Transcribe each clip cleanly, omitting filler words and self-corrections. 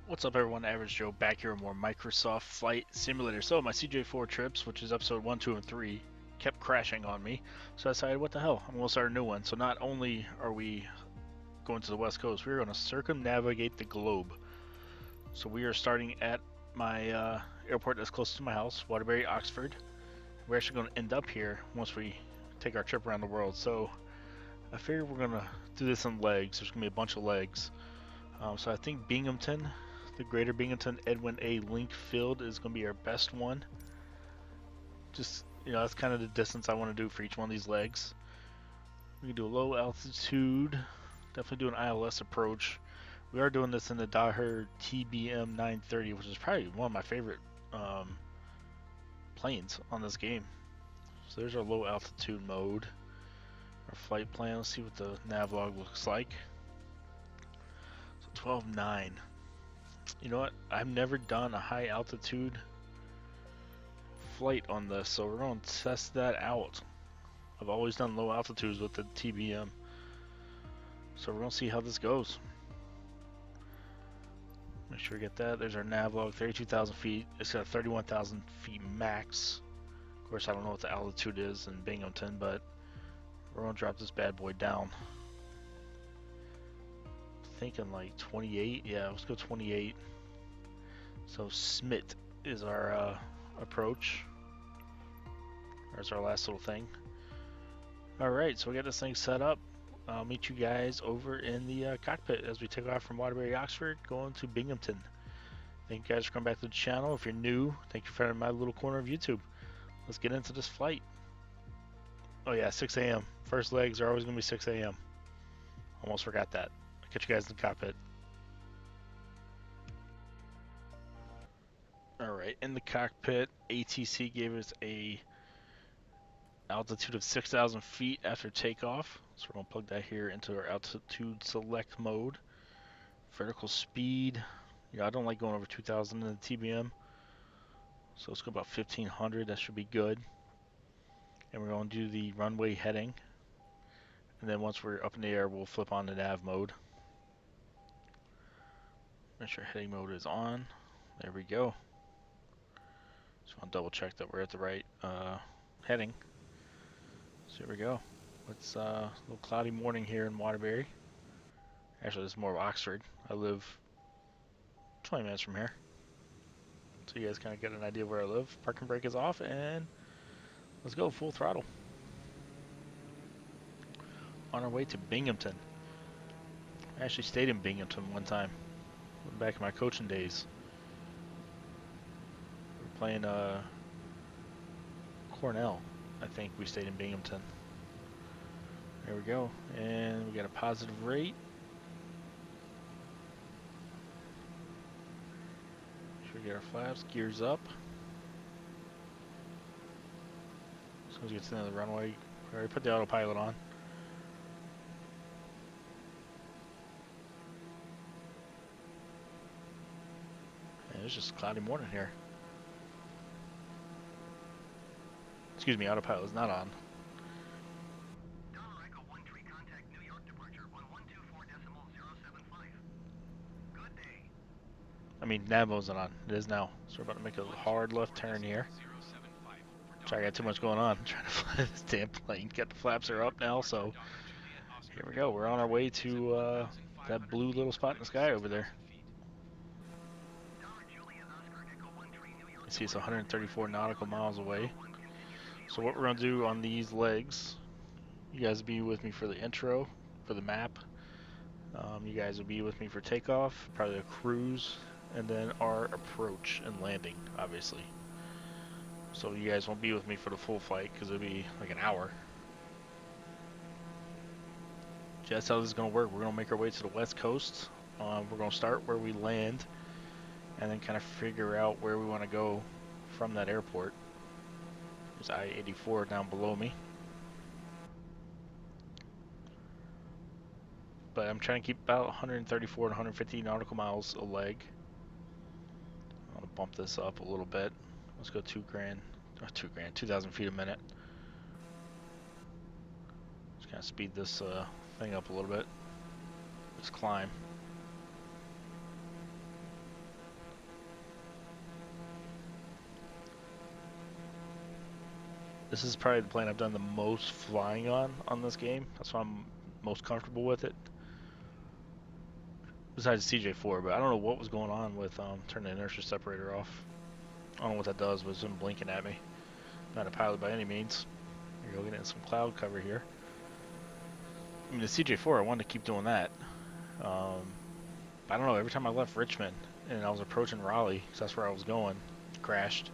What's up everyone, Average Joe back here with more Microsoft Flight Simulator. So my CJ4 trips, which is episode 1, 2, and 3, kept crashing on me. So I decided, what the hell, I'm going to start a new one. So not only are we going to the west coast, we're going to circumnavigate the globe. So we are starting at my airport that's close to my house, Waterbury-Oxford. We're actually going to end up here once we take our trip around the world. So I figure we're going to do this in legs. There's going to be a bunch of legs. So I think Binghamton, the Greater Binghamton Edwin A. Link Field is going to be our best one. Just, that's kind of the distance I want to do for each one of these legs. We can do a low altitude, definitely do an ILS approach. We are doing this in the Daher TBM 930, which is probably one of my favorite planes on this game. So there's our low altitude mode. Our flight plan, let's see what the nav log looks like. So 12.9. You know what? I've never done a high altitude flight on this, so we're going to test that out. I've always done low altitudes with the TBM, so we're going to see how this goes. Make sure we get that. There's our nav log, 32,000 feet. It's got 31,000 feet max. Of course, I don't know what the altitude is in Binghamton, but we're going to drop this bad boy down. Thinking like 28. Yeah, let's go 28. So Smit is our approach. There's our last little thing. Alright, so we got this thing set up. I'll meet you guys over in the cockpit as we take off from Waterbury-Oxford going to Binghamton. Thank you guys for coming back to the channel. If you're new, thank you for finding my little corner of YouTube. Let's get into this flight. Oh yeah, 6 a.m. First legs are always going to be 6 a.m. Almost forgot that. I'll catch you guys in the cockpit. Alright, in the cockpit, ATC gave us a altitude of 6,000 feet after takeoff. So we're going to plug that here into our altitude select mode. Vertical speed. I don't like going over 2,000 in the TBM. So let's go about 1,500. That should be good. And we're going to do the runway heading. And then once we're up in the air, we'll flip on the nav mode. Make sure heading mode is on. There we go. Just want to double check that we're at the right heading. So here we go. It's a little cloudy morning here in Waterbury. Actually, this is more of Oxford. I live 20 minutes from here. So you guys kind of get an idea of where I live. Parking brake is off, and let's go full throttle. On our way to Binghamton. I actually stayed in Binghamton one time. Back in my coaching days. We were playing Cornell. I think we stayed in Binghamton. There we go. And we got a positive rate. Sure, get our flaps, gears up. As soon as we get to the end of the runway, we already put the autopilot on. And it's just a cloudy morning here. Excuse me, autopilot is not on. I mean, nav mode's not on. It is now. So we're about to make a hard left turn here. Sorry, I got too much going on. I'm trying to fly this damn plane. Got the flaps are up now, so here we go. We're on our way to that blue little spot in the sky over there. You see it's 134 nautical miles away. So what we're going to do on these legs, you guys will be with me for the intro, for the map. You guys will be with me for takeoff, probably a cruise, and then our approach and landing, obviously. So you guys won't be with me for the full flight because it'll be like an hour. That's how this is going to work. We're going to make our way to the west coast. We're going to start where we land and then kind of figure out where we want to go from that airport. There's I-84 down below me. But I'm trying to keep about 134 to 150 nautical miles a leg. I'm going to bump this up a little bit. Let's go 2,000 feet a minute. Just kind of speed this thing up a little bit. Just climb. This is probably the plane I've done the most flying on this game. That's why I'm most comfortable with it. Besides CJ4, but I don't know what was going on with turning the inertia separator off. I don't know what that does, but it's been blinking at me. Not a pilot by any means. Here you go, getting some cloud cover here. I mean, the CJ4, I wanted to keep doing that. I don't know, every time I left Richmond and I was approaching Raleigh, because that's where I was going, crashed.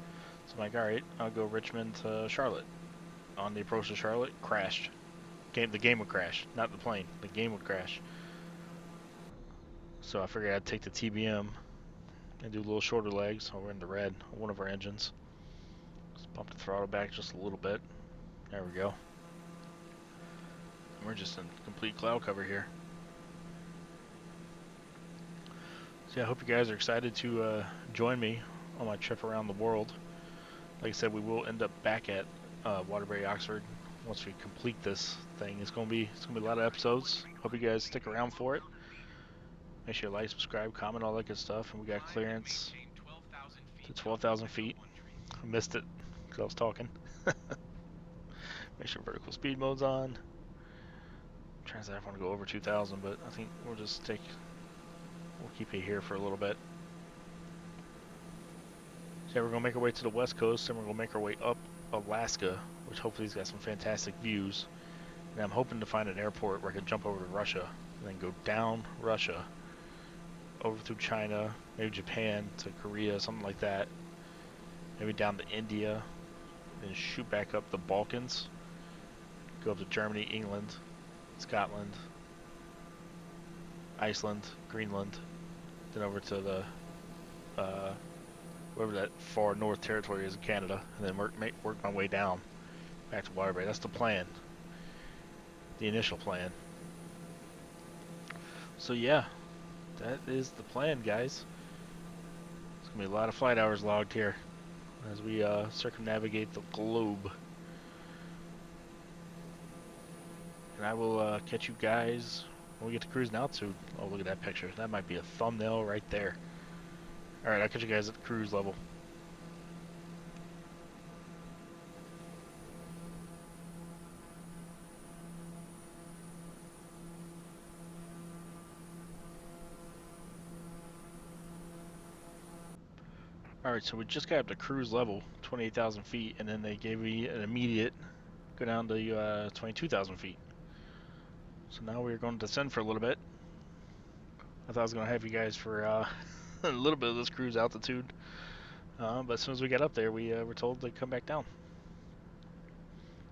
So I'm like, alright, I'll go Richmond to Charlotte. On the approach to Charlotte, crashed. The game would crash, not the plane. The game would crash. So I figured I'd take the TBM and do a little shorter legs. Oh, we're in the red on one of our engines. Just bump the throttle back just a little bit. There we go. We're just in complete cloud cover here. So yeah, I hope you guys are excited to join me on my trip around the world. Like I said, we will end up back at Waterbury-Oxford once we complete this thing. It's gonna be a lot of episodes. Hope you guys stick around for it. Make sure you like, subscribe, comment, all that good stuff. And we got clearance to 12,000 feet. I missed it because I was talking. Make sure vertical speed mode's on. I'm trying to say I want to go over 2,000, but I think we'll keep it here for a little bit. So yeah, we're gonna make our way to the west coast, and we're gonna make our way up Alaska, which hopefully has got some fantastic views. And I'm hoping to find an airport where I can jump over to Russia, and then go down Russia, over through China, maybe Japan to Korea, something like that. Maybe down to India, then shoot back up the Balkans, go up to Germany, England, Scotland, Iceland, Greenland, then over to the whatever that far north territory is in Canada, and then work my way down back to Waterbury. That's the plan, the initial plan. So yeah, that is the plan, guys. It's gonna be a lot of flight hours logged here as we circumnavigate the globe. And I will catch you guys when we get to cruising altitude. Oh, look at that picture. That might be a thumbnail right there. Alright, I'll catch you guys at the cruise level. Alright, so we just got up to cruise level, 28,000 feet, and then they gave me an immediate go down to 22,000 feet. So now we're going to descend for a little bit. I thought I was going to have you guys for a little bit of this cruise altitude. But as soon as we got up there, we were told to come back down.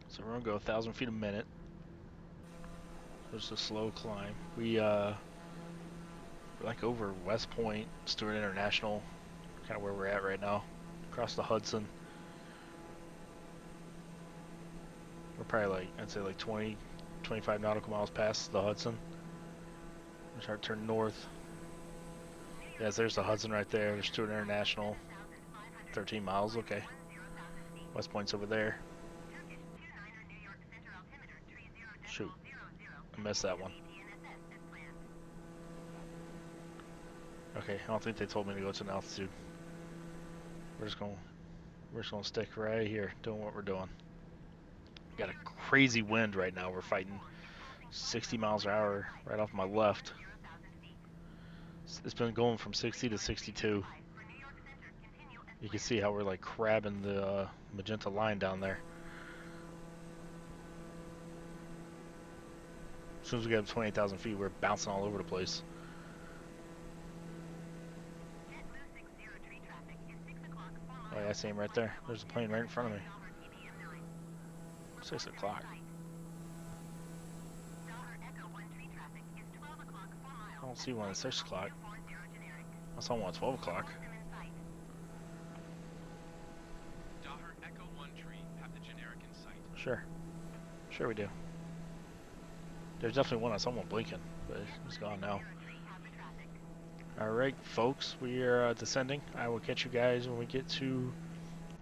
So we're going to go 1,000 feet a minute. Just a slow climb. We're like over West Point, Stewart International, kind of where we're at right now. Across the Hudson. We're probably like, I'd say like 20, 25 nautical miles past the Hudson. We start turning north. Yes, there's the Hudson right there. There's Stewart International. 13 miles, okay. West Point's over there. Shoot, I missed that one. Okay, I don't think they told me to go to an altitude. We're just gonna stick right here, doing what we're doing. Got a crazy wind right now. We're fighting 60 miles an hour right off my left. It's been going from 60 to 62. You can see how we're like crabbing the magenta line down there. As soon as we get up to 28,000 feet, we're bouncing all over the place. Oh yeah, I see him right there. There's a plane right in front of me. 6 o'clock. I don't see one at 6 o'clock. I saw one at 12 o'clock. Sure. Sure we do. There's definitely one. I saw one blinking, but it's gone now. Alright, folks, we are descending. I will catch you guys when we get to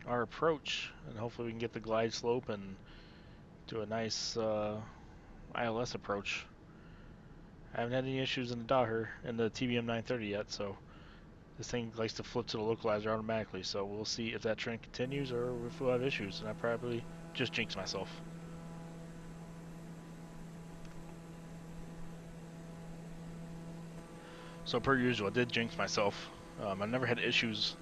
our approach, and hopefully we can get the glide slope and do a nice ILS approach. I haven't had any issues in the Daher and the TBM 930 yet, so this thing likes to flip to the localizer automatically, so we'll see if that trend continues or if we'll have issues, and I probably just jinxed myself. So per usual, I did jinx myself. I never had issues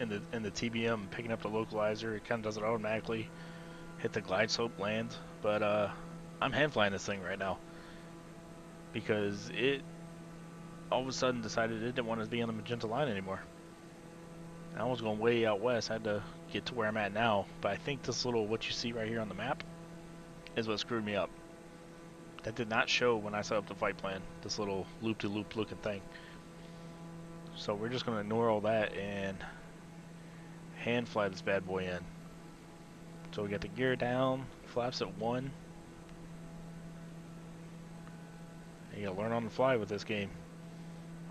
in the TBM picking up the localizer. It kind of does it automatically. Hit the glide slope, land. But I'm hand flying this thing right now because it all of a sudden decided it didn't want to be on the magenta line anymore. I was going way out west. I had to get to where I'm at now. But I think this little, what you see right here on the map, is what screwed me up. That did not show when I set up the flight plan. This little loop-to-loop looking thing. So we're just going to ignore all that and hand fly this bad boy in. So we got the gear down, flaps at 1. And you gotta learn on the fly with this game.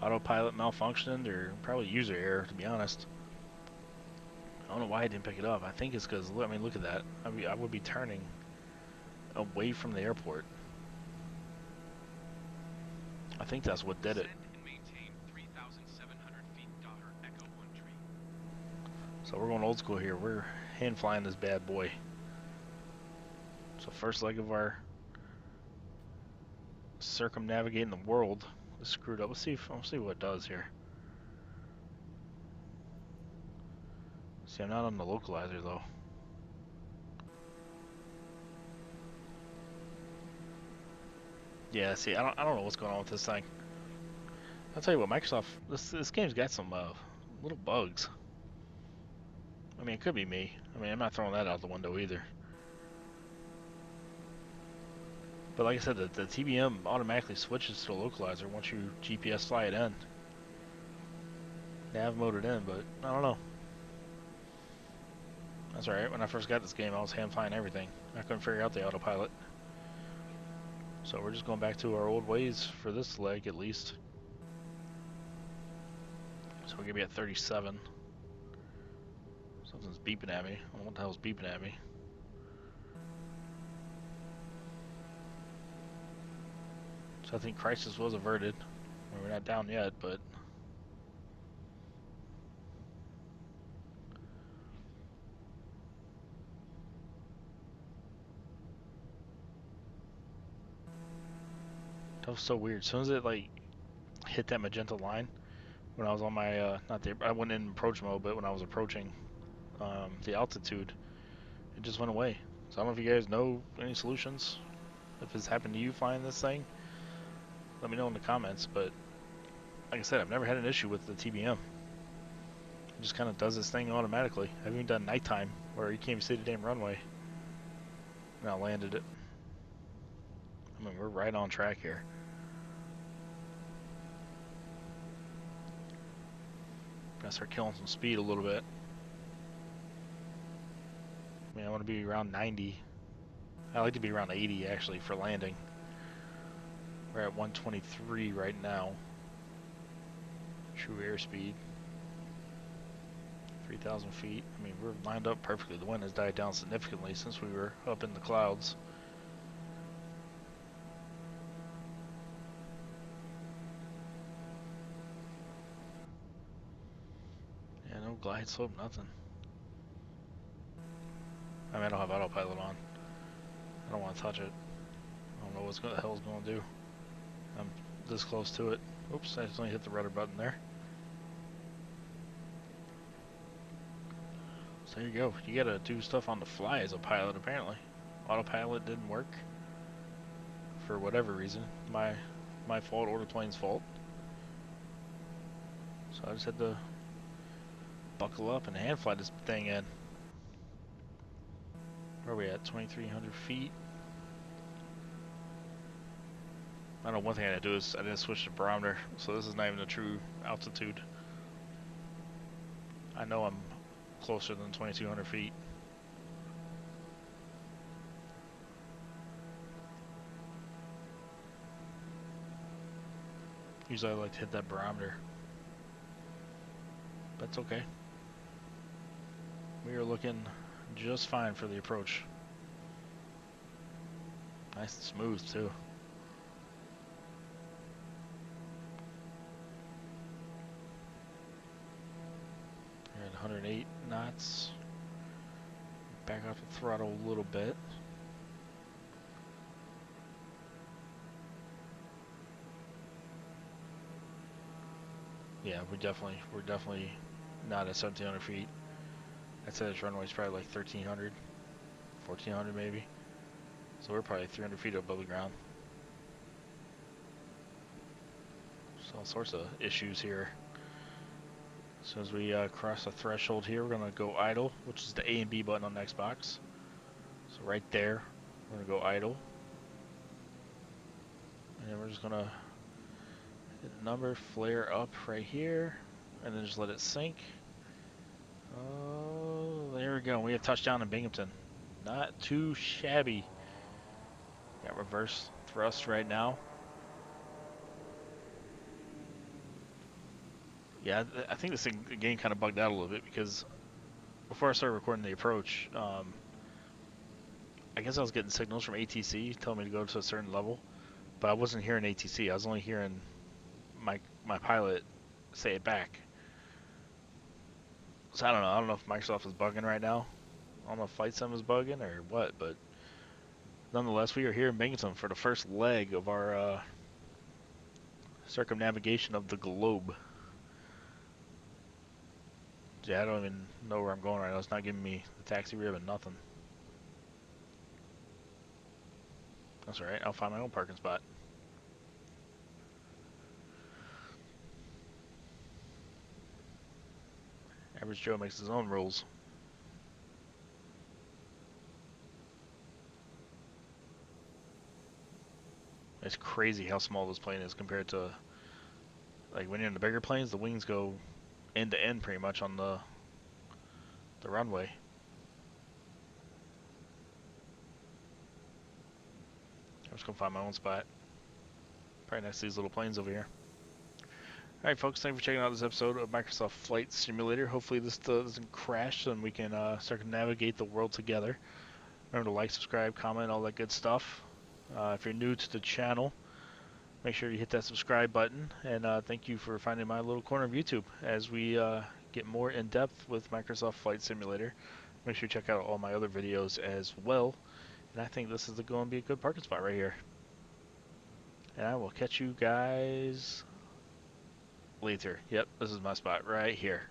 Autopilot malfunctioning, or probably user error, to be honest. I don't know why I didn't pick it up. I think it's because, I mean, look at that. I would be turning away from the airport. I think that's what did it. So we're going old school here. We're hand flying this bad boy. So first leg of our circumnavigating the world is screwed up. Let's see what it does here. See, I'm not on the localizer though. Yeah, see, I don't know what's going on with this thing. I'll tell you what, Microsoft, this game's got some little bugs. I mean, it could be me. I mean, I'm not throwing that out the window either. But like I said, the TBM automatically switches to the localizer once you GPS fly it in. Nav mode it in, but I don't know. That's alright. When I first got this game, I was hand flying everything. I couldn't figure out the autopilot. So we're just going back to our old ways for this leg, at least. So we're gonna be at 37. Something's beeping at me. I don't know what the hell's beeping at me. So I think crisis was averted. We're not down yet, but that was so weird. As soon as it like hit that magenta line, when I was on my I went in approach mode, but when I was approaching the altitude, it just went away. So I don't know if you guys know any solutions. If it's happened to you flying this thing, let me know in the comments. But like I said, I've never had an issue with the TBM. It just kind of does this thing automatically. I've even done nighttime where you can't even see the damn runway. And I landed it. I mean, we're right on track here. Gotta start killing some speed a little bit. I mean, I want to be around 90. I like to be around 80 actually for landing. We're at 123 right now. True airspeed. 3,000 feet. I mean, we're lined up perfectly. The wind has died down significantly since we were up in the clouds. Yeah, no glide slope, nothing. I mean, I don't have autopilot on. I don't want to touch it. I don't know what the hell it's going to do. I'm this close to it. Oops, I accidentally hit the rudder button there. So there you go. You gotta do stuff on the fly as a pilot, apparently. Autopilot didn't work. For whatever reason. My fault or the plane's fault. So I just had to buckle up and hand fly this thing in. Where are we at? 2,300 feet. I know one thing I had to do is I didn't switch the barometer, so this is not even the true altitude. I know I'm closer than 2,200 feet. Usually I like to hit that barometer. That's okay. We are looking just fine for the approach. Nice and smooth too. We're at 108 knots. Back off the throttle a little bit. Yeah, we're definitely not at 1,700 feet. I'd say this runway is probably like 1,300, 1,400 maybe. So we're probably 300 feet above the ground. So all sorts of issues here. As soon as we cross the threshold here, we're gonna go idle, which is the A and B button on the Xbox. So right there, we're gonna go idle. And then we're just gonna hit a number, flare up right here, and then just let it sink. Oh, there we go. We have touchdown in Binghamton. Not too shabby. Got reverse thrust right now. Yeah, I think this thing again kind of bugged out a little bit because before I started recording the approach, I guess I was getting signals from ATC telling me to go to a certain level, but I wasn't hearing ATC. I was only hearing my pilot say it back. So I don't know. I don't know if Microsoft is bugging right now. I don't know if Flight Sim is bugging or what, but nonetheless, we are here in Binghamton for the first leg of our circumnavigation of the globe. Yeah, I don't even know where I'm going right now. It's not giving me the taxi ribbon, nothing. That's alright. I'll find my own parking spot. Average Joe makes his own rules. It's crazy how small this plane is compared to, like, when you're in the bigger planes, the wings go end to end pretty much on the runway. I'm just gonna find my own spot. Probably next to these little planes over here. Alright folks, thank you for checking out this episode of Microsoft Flight Simulator. Hopefully this doesn't crash and we can circumnavigate the world together. Remember to like, subscribe, comment, all that good stuff. If you're new to the channel, make sure you hit that subscribe button. And thank you for finding my little corner of YouTube as we get more in depth with Microsoft Flight Simulator. Make sure you check out all my other videos as well. And I think this is going to be a good parking spot right here. And I will catch you guys later. Yep, this is my spot right here.